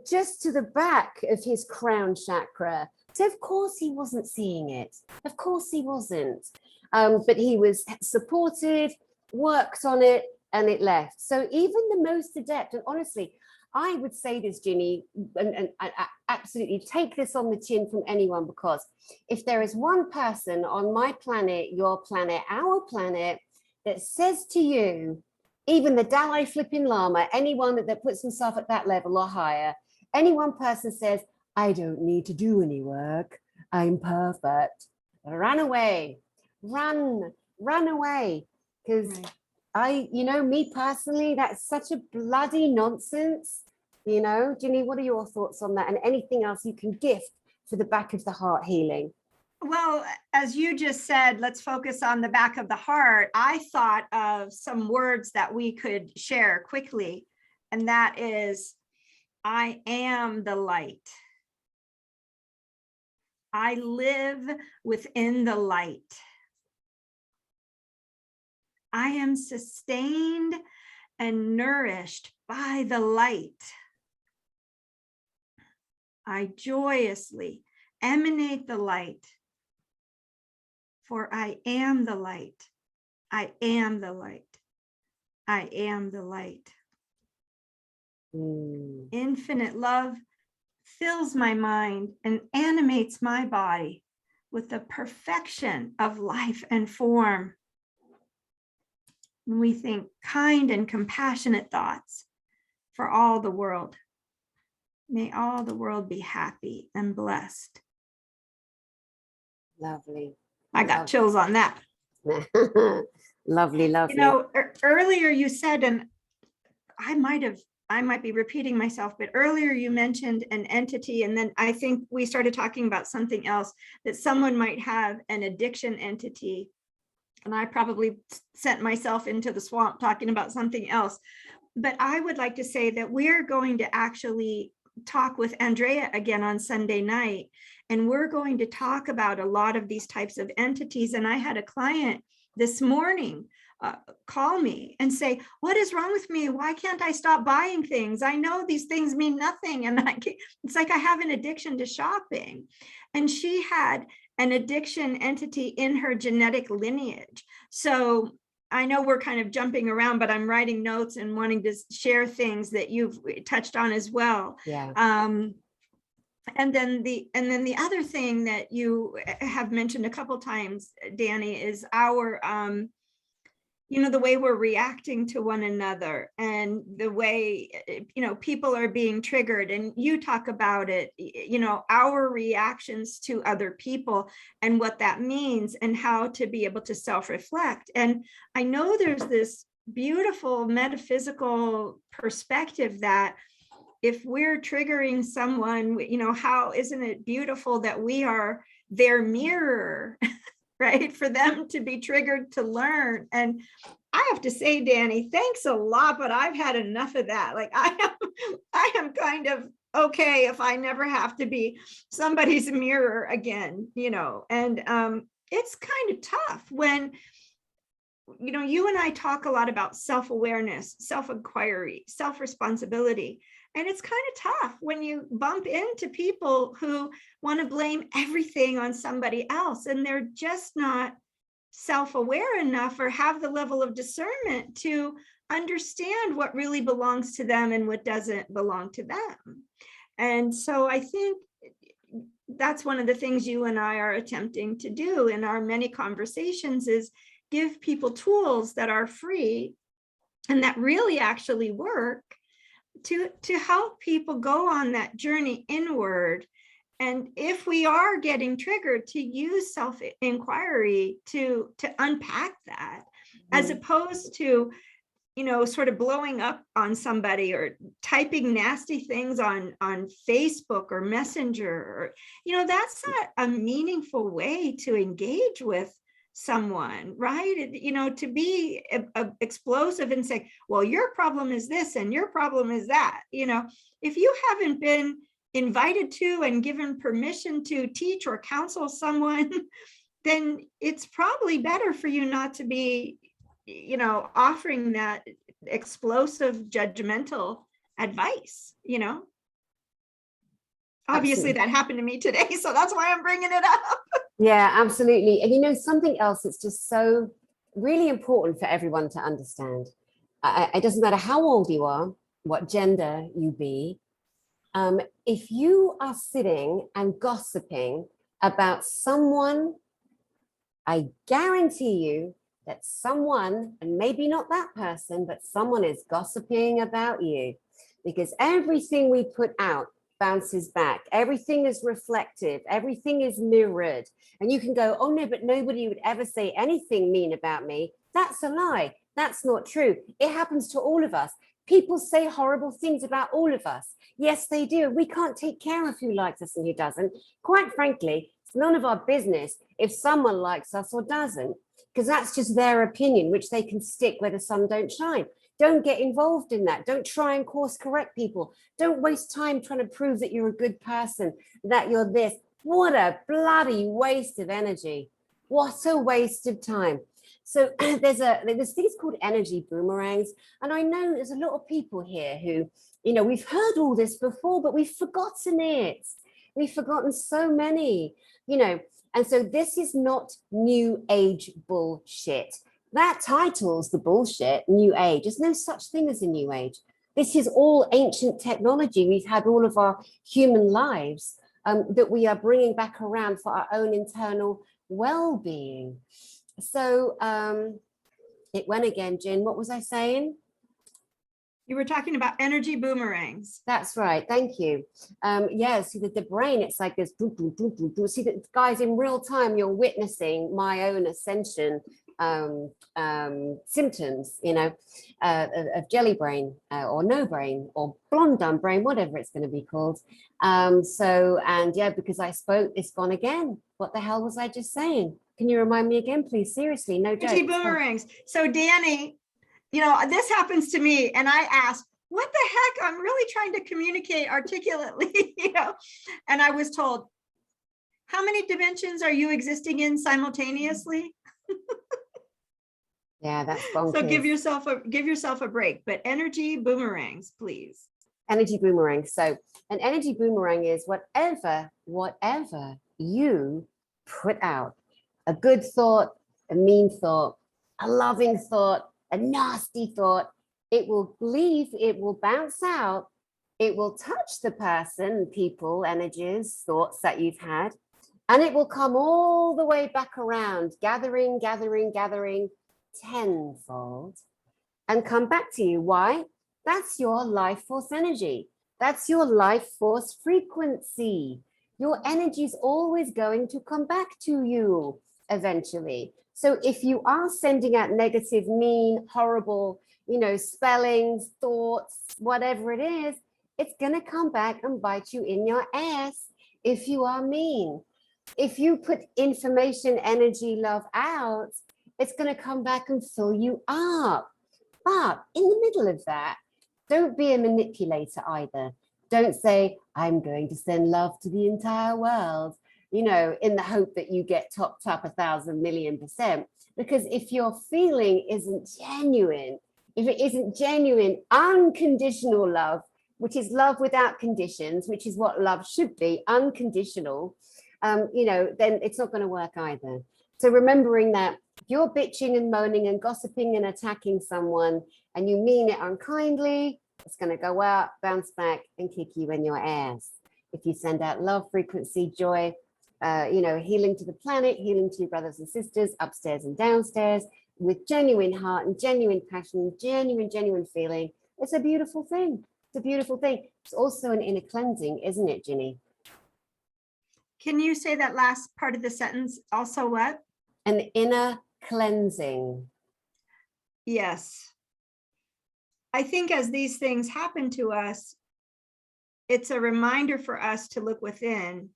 just to the back of his crown chakra. So of course he wasn't seeing it. Of course he wasn't. But he was supported, worked on it, and it left. So even the most adept, and honestly, I would say this, Ginny, and I absolutely take this on the chin from anyone, because if there is one person on my planet, your planet, our planet, that says to you, even the Dalai flipping Lama, anyone that puts himself at that level or higher, any one person says, I don't need to do any work, I'm perfect, run away, run away. Because me personally, that's such a bloody nonsense. Ginny, what are your thoughts on that? And anything else you can gift for the back of the heart healing? Well, as you just said, let's focus on the back of the heart. I thought of some words that we could share quickly, and that is, I am the light. I live within the light. I am sustained and nourished by the light. I joyously emanate the light, for I am the light. I am the light. I am the light. Infinite love fills my mind and animates my body with the perfection of life and form. We think kind and compassionate thoughts for all the world. May all the world be happy and blessed. Lovely. I got chills on that. Lovely. Earlier you said, and I might be repeating myself, but earlier you mentioned an entity, and then I think we started talking about something else, that someone might have an addiction entity. And I probably sent myself into the swamp talking about something else. But I would like to say that we're going to actually talk with Andrea again on Sunday night, and we're going to talk about a lot of these types of entities. And I had a client this morning call me and say, what is wrong with me? Why can't I stop buying things? I know these things mean nothing. And it's like I have an addiction to shopping. And she had an addiction entity in her genetic lineage. So I know we're kind of jumping around, but I'm writing notes and wanting to share things that you've touched on as well. Yeah. And then the other thing that you have mentioned a couple times, Dani, is our the way we're reacting to one another, and the way people are being triggered. And you talk about it, our reactions to other people and what that means, and how to be able to self-reflect. And I know there's this beautiful metaphysical perspective that if we're triggering someone, how isn't it beautiful that we are their mirror, right? For them to be triggered to learn. And I have to say, Dani, thanks a lot, but I've had enough of that. Like I am kind of okay if I never have to be somebody's mirror again, and it's kind of tough when, you and I talk a lot about self-awareness, self-inquiry, self-responsibility. And it's kind of tough when you bump into people who want to blame everything on somebody else, and they're just not self-aware enough or have the level of discernment to understand what really belongs to them and what doesn't belong to them. And so I think that's one of the things you and I are attempting to do in our many conversations, is give people tools that are free and that really actually work to help people go on that journey inward. And if we are getting triggered, to use self-inquiry to unpack that as opposed to, sort of blowing up on somebody or typing nasty things on Facebook or Messenger, or, that's not a meaningful way to engage with someone, right? To be explosive and say, well, your problem is this and your problem is that, if you haven't been invited to and given permission to teach or counsel someone, then it's probably better for you not to be, offering that explosive, judgmental advice, Obviously, that happened to me today, so that's why I'm bringing it up. Yeah, absolutely. And something else that's just so really important for everyone to understand. It doesn't matter how old you are, what gender you be. If you are sitting and gossiping about someone, I guarantee you that someone, and maybe not that person, but someone is gossiping about you, because everything we put out bounces back. Everything is reflective. Everything is mirrored. And you can go, oh no, but nobody would ever say anything mean about me. That's a lie. That's not true. It happens to all of us. People say horrible things about all of us. Yes, they do. We can't take care of who likes us and who doesn't. Quite frankly, it's none of our business if someone likes us or doesn't, because that's just their opinion, which they can stick where the sun don't shine. Don't get involved in that. Don't try and course correct people. Don't waste time trying to prove that you're a good person, that you're this. What a bloody waste of energy. What a waste of time. So there's things called energy boomerangs. And I know there's a lot of people here who, we've heard all this before, but we've forgotten it. We've forgotten so many, and so this is not new age bullshit. That title's the bullshit, new age. There's no such thing as a new age. This is all ancient technology. We've had all of our human lives that we are bringing back around for our own internal well-being. So it went again, Gin. What was I saying? You were talking about energy boomerangs. That's right. Thank you. Yeah, see the brain, it's like this. See that, guys, in real time, you're witnessing my own ascension symptoms, of jelly brain or no brain or blonde dumb brain, whatever it's going to be called. Because I spoke, it's gone again. What the hell was I just saying? Can you remind me again, please? Seriously, no joke. Energy boomerangs. So Dani, this happens to me, and I ask, what the heck? I'm really trying to communicate articulately, and I was told, how many dimensions are you existing in simultaneously? Yeah, that's bonkers. So give yourself a break, but energy boomerangs, please. Energy boomerang. So an energy boomerang is whatever you put out, a good thought, a mean thought, a loving thought, a nasty thought, it will leave, it will bounce out, it will touch the person, people, energies, thoughts that you've had, and it will come all the way back around, gathering tenfold, and come back to you. Why? That's your life force energy. That's your life force frequency. Your energy is always going to come back to you eventually. So if you are sending out negative, mean, horrible, spellings, thoughts, whatever it is, it's going to come back and bite you in your ass if you are mean. If you put information, energy, love out, it's going to come back and fill you up. But in the middle of that, don't be a manipulator either. Don't say, I'm going to send love to the entire world, in the hope that you get topped up 1,000,000,000%. Because if your feeling isn't genuine, if it isn't genuine, unconditional love, which is love without conditions, which is what love should be, unconditional, then it's not going to work either. So remembering that if you're bitching and moaning and gossiping and attacking someone and you mean it unkindly, it's going to go out, bounce back and kick you in your ass. If you send out love, frequency, joy, healing to the planet, healing to your brothers and sisters upstairs and downstairs with genuine heart and genuine passion, genuine feeling, it's a beautiful thing. It's a beautiful thing. It's also an inner cleansing, isn't it, Ginny? Can you say that last part of the sentence? Also what? An inner cleansing. Yes. I think as these things happen to us, it's a reminder for us to look within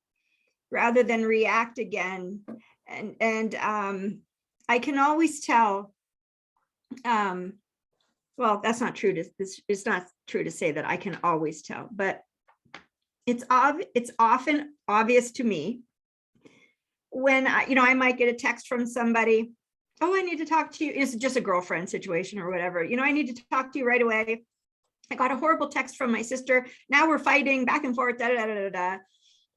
rather than react again. And I can always tell, well, that's not true. It's not true to say that I can always tell, but it's often obvious to me when I might get a text from somebody. Oh, I need to talk to you. It's just a girlfriend situation or whatever. I need to talk to you right away. I got a horrible text from my sister. Now we're fighting back and forth. Da, da, da, da,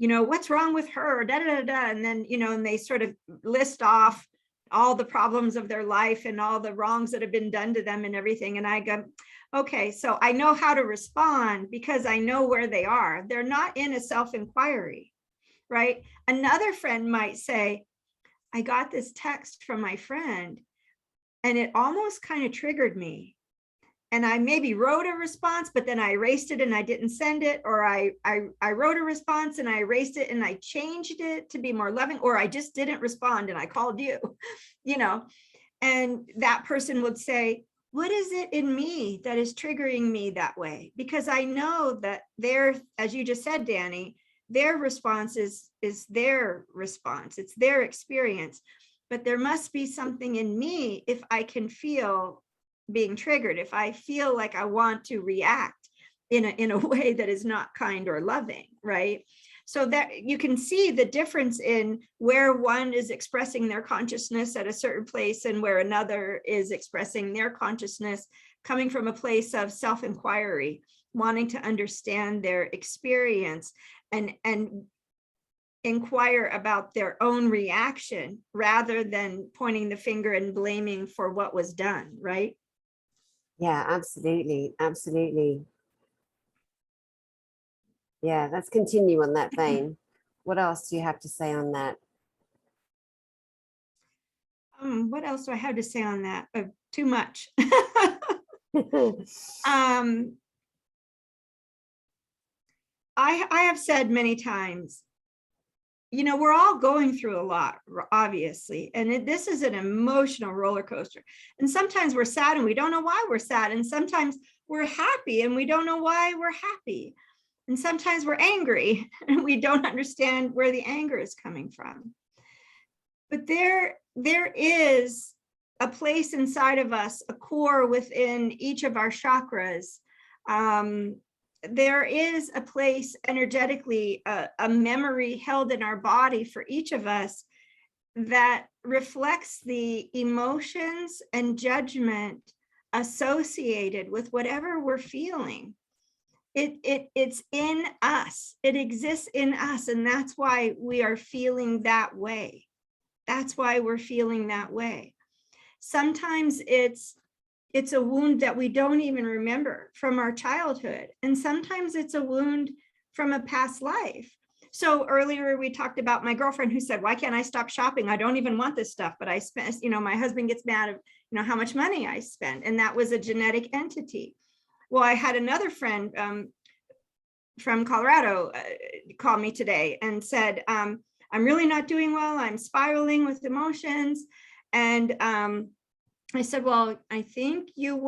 da. What's wrong with her? Da, da, da, da. And then, and they sort of list off all the problems of their life and all the wrongs that have been done to them and everything. And I go, okay, so I know how to respond because I know where they are. They're not in a self-inquiry, right? Another friend might say, I got this text from my friend and it almost kind of triggered me. And I maybe wrote a response, but then I erased it and I didn't send it, or I wrote a response and I erased it and I changed it to be more loving, or I just didn't respond and I called you, and that person would say, what is it in me that is triggering me that way? Because I know that as you just said, Dani, their response is their response. It's their experience, but there must be something in me if I can feel being triggered, if I feel like I want to react in a way that is not kind or loving, right? So that you can see the difference in where one is expressing their consciousness at a certain place and where another is expressing their consciousness coming from a place of self-inquiry, wanting to understand their experience and inquire about their own reaction rather than pointing the finger and blaming for what was done, right? Yeah, absolutely. Absolutely. Yeah, let's continue on that vein. What else do you have to say on that? What else do I have to say on that? Too much. I have said many times, we're all going through a lot, obviously, and this is an emotional roller coaster. And sometimes we're sad and we don't know why we're sad. And sometimes we're happy and we don't know why we're happy. And sometimes we're angry and we don't understand where the anger is coming from. But there is a place inside of us, a core within each of our chakras. There is a place energetically, a memory held in our body for each of us that reflects the emotions and judgment associated with whatever we're feeling. It's in us. It exists in us. And that's why we are feeling that way. That's why we're feeling that way. Sometimes it's a wound that we don't even remember from our childhood. And sometimes it's a wound from a past life. So earlier we talked about my girlfriend who said, why can't I stop shopping? I don't even want this stuff, but I spent, my husband gets mad at, how much money I spend. And that was a genetic entity. Well, I had another friend from Colorado call me today and said, I'm really not doing well. I'm spiraling with emotions. And I said, well, I think you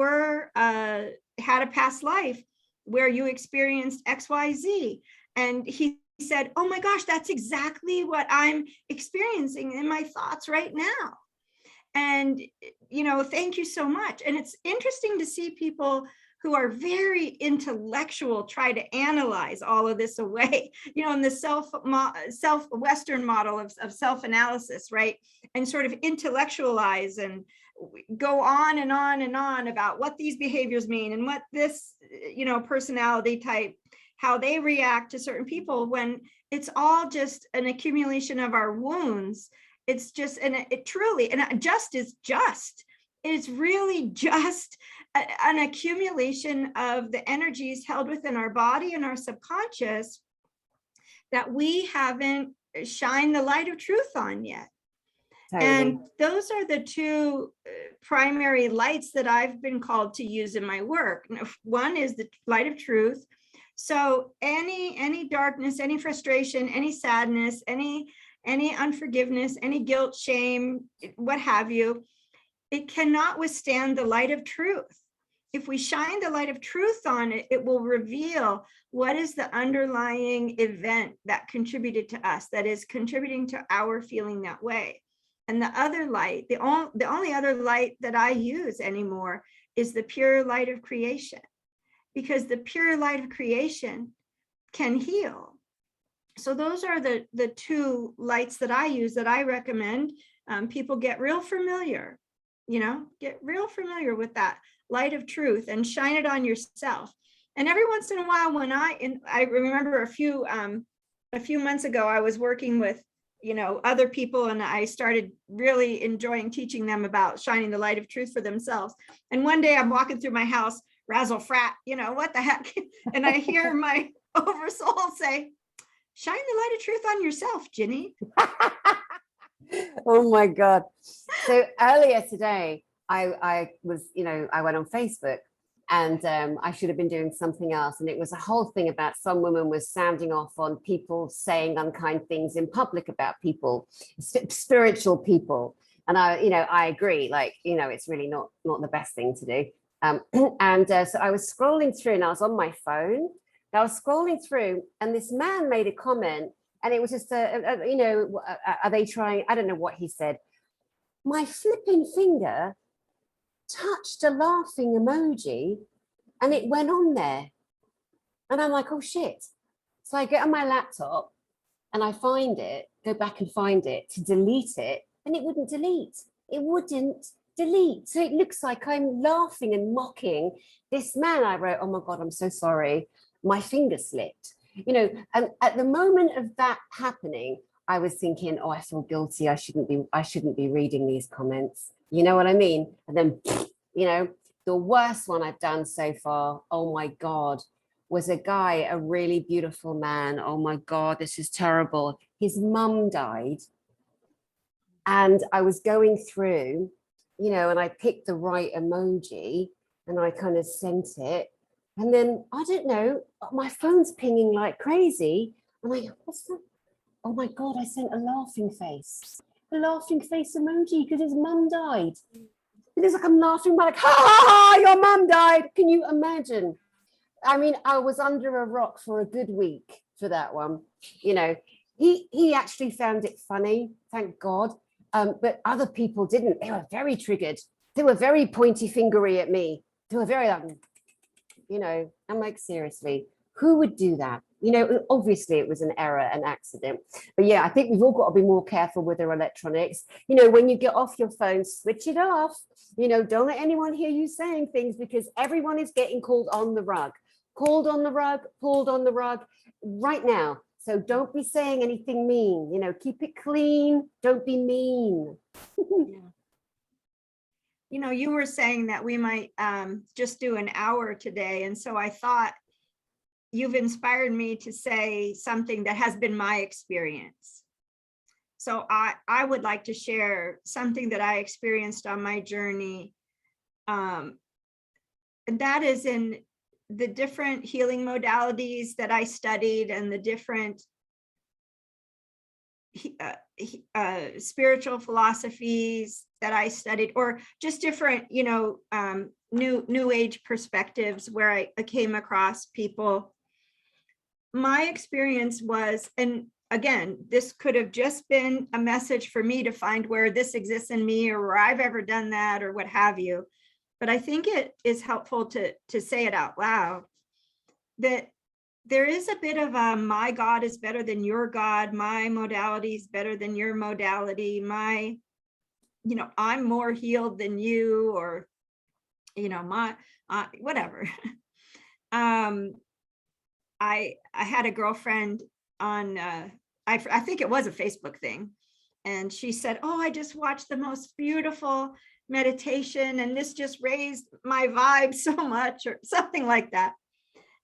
had a past life where you experienced XYZ. And he said, oh my gosh, that's exactly what I'm experiencing in my thoughts right now. And, thank you so much. And it's interesting to see people who are very intellectual try to analyze all of this away, in the Western model of self-analysis, right? And sort of intellectualize and go on and on and on about what these behaviors mean and what this, personality type, how they react to certain people, when it's all just an accumulation of our wounds. It's just, and it truly, and just is just, it's really just an accumulation of the energies held within our body and our subconscious that we haven't shined the light of truth on yet. Totally. And those are the two primary lights that I've been called to use in my work. One is the light of truth. So any darkness, any frustration, any sadness, any unforgiveness, any guilt, shame, what have you, it cannot withstand the light of truth. If we shine the light of truth on it, it will reveal what is the underlying event that contributed to us, that is contributing to our feeling that way. And the other light, the only other light that I use anymore is the pure light of creation, because the pure light of creation can heal. So those are the two lights that I use, that I recommend people get real familiar, get real familiar with that light of truth and shine it on yourself. And every once in a while, when I remember a few months ago, I was working with, other people, and I started really enjoying teaching them about shining the light of truth for themselves. And one day I'm walking through my house, razzle frat, what the heck? And I hear my oversoul say, shine the light of truth on yourself, Ginny. Oh my God. So earlier today, I was, I went on Facebook, and I should have been doing something else. And it was a whole thing about some woman was sounding off on people saying unkind things in public about people, spiritual people. And I agree, it's really not the best thing to do. So I was scrolling through, and I was on my phone. I was scrolling through, and this man made a comment, and it was just, are they trying? I don't know what he said. My flipping finger touched a laughing emoji, and it went on there. And I'm like, oh shit. So I get on my laptop and I find it, go back and find it to delete it, and it wouldn't delete. It wouldn't delete. So it looks like I'm laughing and mocking this man. I wrote, oh my God, I'm so sorry. My finger slipped, and at the moment of that happening, I was thinking, oh, I feel guilty. I shouldn't be reading these comments. You know what I mean? And then, the worst one I've done so far, oh my God, was a guy, a really beautiful man. Oh my God, this is terrible. His mum died. And I was going through, and I picked the right emoji and I kind of sent it. And then, I don't know, my phone's pinging like crazy. I'm like, what's that? Oh my God, I sent a laughing face emoji because his mum died. It is like I'm laughing, like, ha ha ha, your mum died. Can you imagine? I mean, I was under a rock for a good week for that one. He actually found it funny, thank God. But other people didn't. They were very triggered. They were very pointy fingery at me. They were very I'm like, seriously, who would do that? Obviously it was an error, an accident. But yeah, I think we've all got to be more careful with our electronics. When you get off your phone, switch it off. Don't let anyone hear you saying things, because everyone is getting called on the rug, pulled on the rug right now. So don't be saying anything mean, keep it clean. Don't be mean. Yeah. You were saying that we might just do an hour today. And so I thought, you've inspired me to say something that has been my experience. So I would like to share something that I experienced on my journey. And that is in the different healing modalities that I studied, and the different spiritual philosophies that I studied, or just different, new age perspectives where I came across people. My experience was, and again, this could have just been a message for me to find where this exists in me, or where I've ever done that, or what have you. But I think it is helpful to say it out loud, that there is a bit of a, my God is better than your God, my modality is better than your modality, I'm more healed than you, or, my, whatever. I had a girlfriend on, I think it was a Facebook thing. And she said, oh, I just watched the most beautiful meditation, and this just raised my vibe so much, or something like that.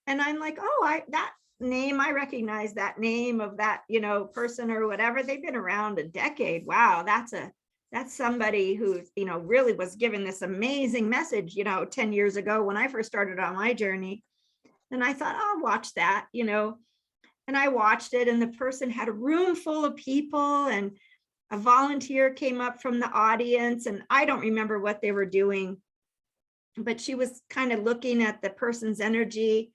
And I'm like, oh, that name, I recognize that name of that, person or whatever. They've been around a decade. Wow, that's somebody who, really was given this amazing message, 10 years ago when I first started on my journey. And I thought, I'll watch that, and I watched it, and the person had a room full of people, and a volunteer came up from the audience, and I don't remember what they were doing, but she was kind of looking at the person's energy.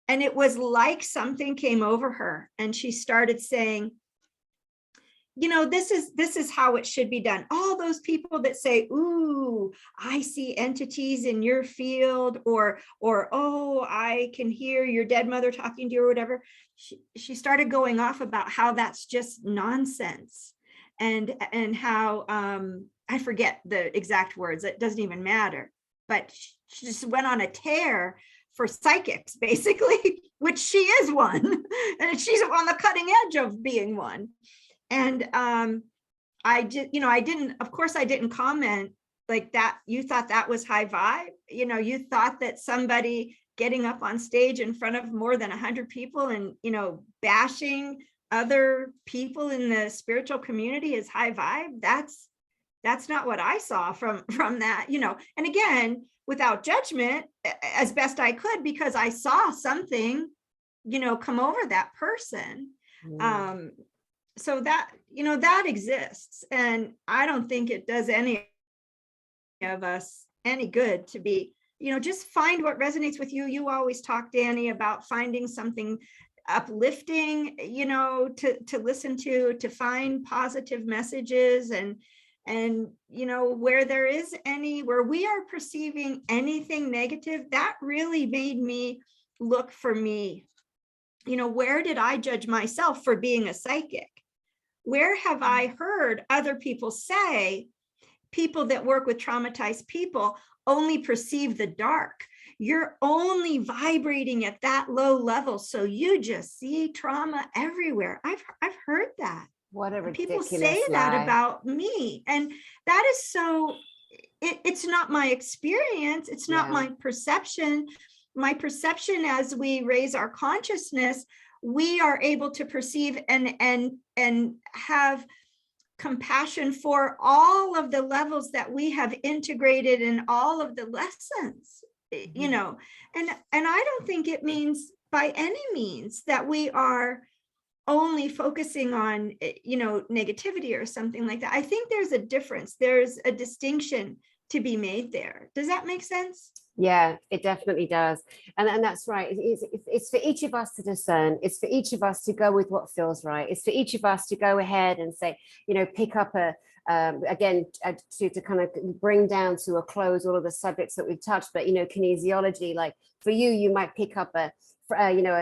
And it was like something came over her and she started saying, you know, this is how it should be done. All those people that say, ooh, I see entities in your field, or, oh, I can hear your dead mother talking to you, or whatever. She started going off about how that's just nonsense, and how, I forget the exact words, it doesn't even matter, but she just went on a tear for psychics, basically, which she is one, and she's on the cutting edge of being one. And I didn't, of course, I didn't comment like that. You thought that was high vibe. You know, you thought that somebody getting up on stage in front of more than 100 people and, you know, bashing other people in the spiritual community is high vibe. That's not what I saw from that, you know. And again, without judgment, as best I could, because I saw something, you know, come over that person. So that, you know, that exists. And I don't think it does any of us any good to be, you know, just find what resonates with you. You always talk, Dani, about finding something uplifting, you know, to listen to find positive messages, and you know, where we are perceiving anything negative, that really made me look for me. You know, where did I judge myself for being a psychic? Where have I heard other people say, people that work with traumatized people only perceive the dark? You're only vibrating at that low level, so you just see trauma everywhere. I've heard that. What a People ridiculous say that lie. about me, and that is so. It's not my experience. It's not my perception. My perception, as we raise our consciousness, we are able to perceive and have compassion for all of the levels that we have integrated in all of the lessons, you know, and I don't think it means by any means that we are only focusing on, you know, negativity or something like that. I think there's a difference. There's a distinction to be made there. Does that make sense? Yeah, it definitely does. And that's right. It's for each of us to discern. It's for each of us to go with what feels right. It's for each of us to go ahead and say, you know, pick up again, to kind of bring down to a close all of the subjects that we've touched, but, you know, kinesiology, like for you might pick up a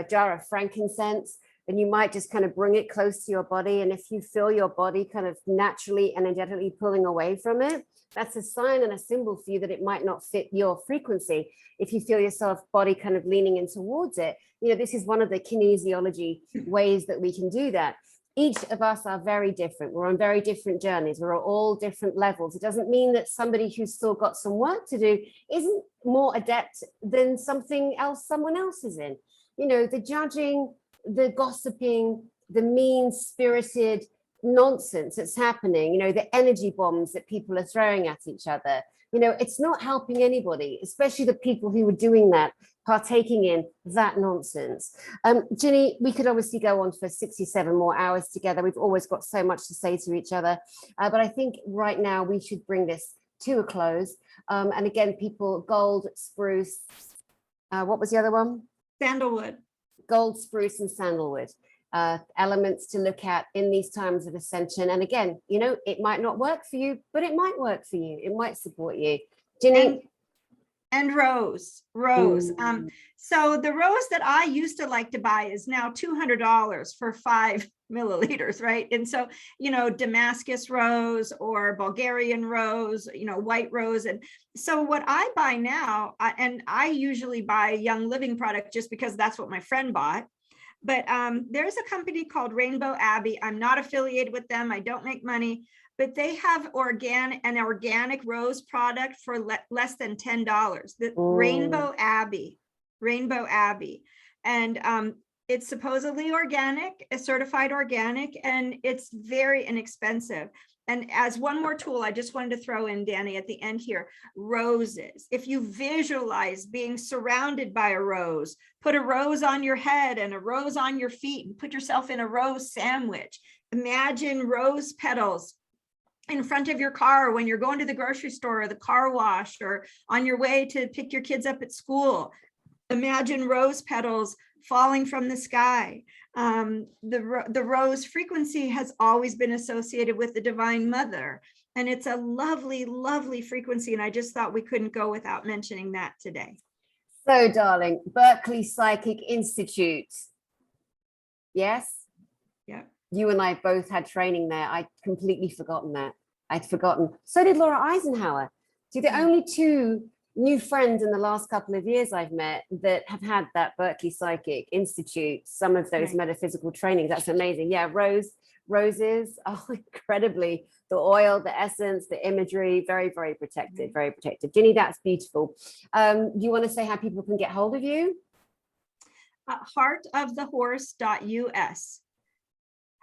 jar of frankincense, and you might just kind of bring it close to your body. And if you feel your body kind of naturally, energetically pulling away from it, that's a sign and a symbol for you that it might not fit your frequency. If you feel yourself body kind of leaning in towards it, you know, this is one of the kinesiology ways that we can do that. Each of us are very different. We're on very different journeys. We're at all different levels. It doesn't mean that somebody who's still got some work to do isn't more adept than something else someone else is in. You know, the judging, the gossiping, the mean-spirited nonsense that's happening, you know, the energy bombs that people are throwing at each other, you know, it's not helping anybody, especially the people who are doing that, partaking in that nonsense. Ginny, we could obviously go on for 67 more hours together. We've always got so much to say to each other, but I think right now we should bring this to a close. And again, people, gold, spruce, what was the other one? Sandalwood. Gold, spruce, and sandalwood. Elements to look at in these times of ascension. And again, you know, it might not work for you, but it might work for you. It might support you. Ginny? And rose. So the rose that I used to like to buy is now $200 for 5 milliliters, right? And so, you know, Damascus rose or Bulgarian rose, you know, white rose. And so what I buy now, and I usually buy Young Living product just because that's what my friend bought. But there's a company called Rainbow Abbey. I'm not affiliated with them. I don't make money, but they have an organic rose product for less than $10. The Rainbow Abbey. And it's supposedly organic, certified organic, and it's very inexpensive. And as one more tool, I just wanted to throw in, Dani, at the end here, roses. If you visualize being surrounded by a rose, put a rose on your head and a rose on your feet, and put yourself in a rose sandwich. Imagine rose petals in front of your car when you're going to the grocery store or the car wash or on your way to pick your kids up at school. Imagine rose petals falling from the sky. The rose frequency has always been associated with the Divine Mother. And it's a lovely, lovely frequency. And I just thought we couldn't go without mentioning that today. So, darling, Berkeley Psychic Institute. Yes? Yeah. You and I both had training there. I'd completely forgotten that. I'd forgotten. So did Laura Eisenhower. See, the only two new friends in the last couple of years I've met that have had that Berkeley Psychic Institute, some of those metaphysical trainings. That's amazing. Yeah, roses, oh, incredibly. The oil, the essence, the imagery, very, very protected, very protected. Ginny, that's beautiful. Do you want to say how people can get hold of you? Heartofthehorse.us.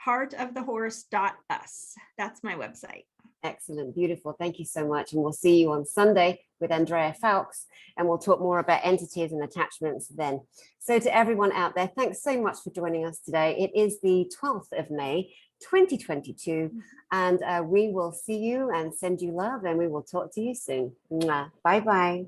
Heartofthehorse.us. That's my website. Excellent. Beautiful. Thank you so much. And we'll see you on Sunday with Andrea Fowlkes, and we'll talk more about entities and attachments then. So to everyone out there, thanks so much for joining us today. It is the 12th of May, 2022, and we will see you and send you love, and we will talk to you soon. Bye-bye.